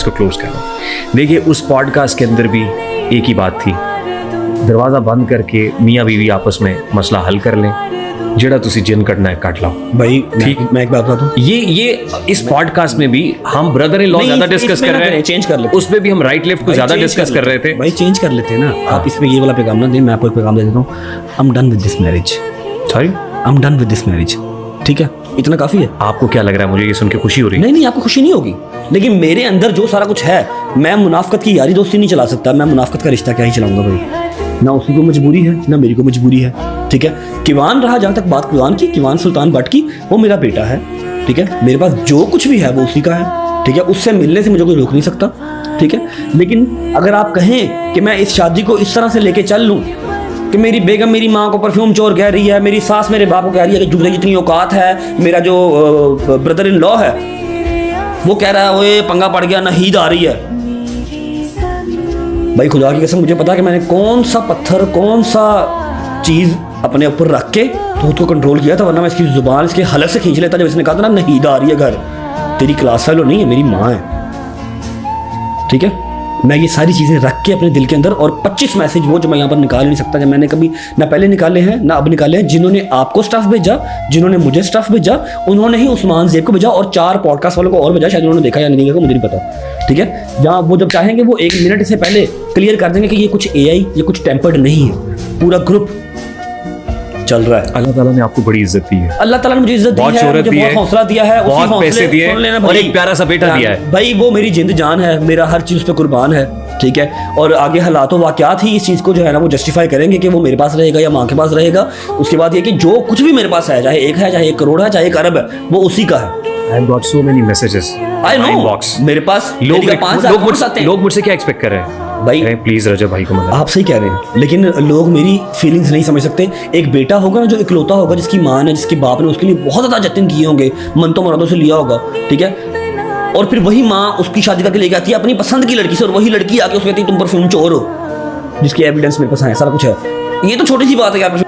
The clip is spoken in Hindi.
इसको क्लोज कर रहा हूँ। देखिए उस पॉडकास्ट के अंदर भी एक ही बात थी, दरवाज़ा बंद करके मियाँ बीवी आपस में मसला हल कर लें, जेड़ा तुसी जिन कटना है काट लाओ भाई। ठीक। मैं एक बात बता दूं, ये इस पॉडकास्ट में भी हम ब्रदर इन लॉ नहीं, ज्यादा डिस्कस इसमें कर ना रहे करें, हैं, चेंज कर लेते उसमें भी हम राइट लेफ्ट को ज्यादा डिस्कस कर रहे थे। भाई चेंज कर लेते हैं ना। आप इसमें ये वाला पैगाम ना दें, मैं आपको एक पैगाम दे देता हूँ। I am done with this marriage. Sorry, I am done with this marriage. ठीक है, इतना काफी है। आपको क्या लग रहा है? मुझे ये सुन के खुशी हो रही है। नहीं, आपको खुशी नहीं होगी, लेकिन मेरे अंदर जो सारा कुछ है, मैं मुनाफकत की यारी दोस्ती नहीं चला सकता। मैं मुनाफकत का रिश्ता क्या ही चलाऊंगा भाई। ना उसी को मजबूरी है, ना मेरी को मजबूरी है। ठीक है, किवान रहा, जहाँ तक बात किवान की, किवान सुल्तान भट्ट की, वो मेरा बेटा है। ठीक है, मेरे पास जो कुछ भी है वो उसी का है। ठीक है, उससे मिलने से मुझे कोई रोक नहीं सकता। ठीक है, लेकिन अगर आप कहें कि मैं इस शादी को इस तरह से लेके चल लूँ कि मेरी बेगम मेरी माँ को परफ्यूम चोर कह रही है, मेरी सास मेरे बाप को कह रही है कि जुबरे जितनी औकात है, मेरा जो ब्रदर इन लॉ है वो कह रहा है वो पंगा पड़ गया, नहीद आ रही है। भाई खुदा की कसम मुझे पता है कि मैंने कौन सा पत्थर, कौन सा चीज़ अपने ऊपर रख के तो उसको कंट्रोल किया था, वरना मैं इसकी जुबान इसके हलक से खींच लेता जब इसने कहा था ना नहीद आ रही है घर। तेरी क्लास फेलो नहीं है, मेरी माँ है। ठीक है, मैं ये सारी चीज़ें रख के अपने दिल के अंदर, और 25 मैसेज वो जो मैं यहाँ पर निकाल नहीं सकता, जब मैंने कभी ना पहले निकाले हैं ना अब निकाले हैं। जिन्होंने आपको स्टफ भेजा, जिन्होंने मुझे स्टफ भेजा, उन्होंने ही उस्मान ज़ेब को भेजा, और 4 पॉडकास्ट वालों को और भेजा। शायद उन्होंने देखा या नहीं देखा मुझे नहीं पता। ठीक है, जहाँ वो जब चाहेंगे वो 1 मिनट से पहले क्लियर कर देंगे कि ये कुछ AI, ये कुछ टेम्पर्ड नहीं है, पूरा ग्रुप चल रहा है। अल्लाह ताला ने आपको बड़ी इज्जत दी है, अल्लाह ताला ने मुझे इज्जत दी बहुत है, शोहरत मुझे दी बहुत है, हौसला दिया है, उसी बहुत हौसले पैसे दिए सुन लेना और भाई। एक प्यारा सा बेटा दिया है। भाई वो मेरी जिंद जान है, मेरा हर चीज़ पे कुर्बान है। ठीक है, और आगे हालातों वाक़यात ही इस चीज़ को जो है ना वो जस्टिफाई करेंगे कि वो मेरे पास रहेगा या माँ के पास रहेगा। उसके बाद ये कि जो कुछ भी मेरे पास है, चाहे 1 है, चाहे 1 करोड़ है, चाहे 1 अरब है, वो उसी का है। I got so many messages, I know, inbox. मेरे पास लोग मुझसे क्या एक्सपेक्ट कर रहे हैं भाई? प्लीज रजब भाई को मदद। आप सही कह रहे हैं, लेकिन लोग मेरी फीलिंग्स नहीं समझ सकते। एक बेटा होगा ना जो इकलौता होगा, जिसकी माँ ने, जिसके बाप ने उसके लिए बहुत ज़्यादा जतन किए होंगे, मनतो मुरादों से लिया होगा। ठीक है, और फिर वही माँ उसकी शादी करके लेके आती है अपनी पसंद की लड़की से, और वही लड़की आके उसको कहती है तुम परफ्यूम चोर हो, जिसकी एविडेंस मेरे पास है, सारा कुछ है। ये तो छोटी सी बात है यार।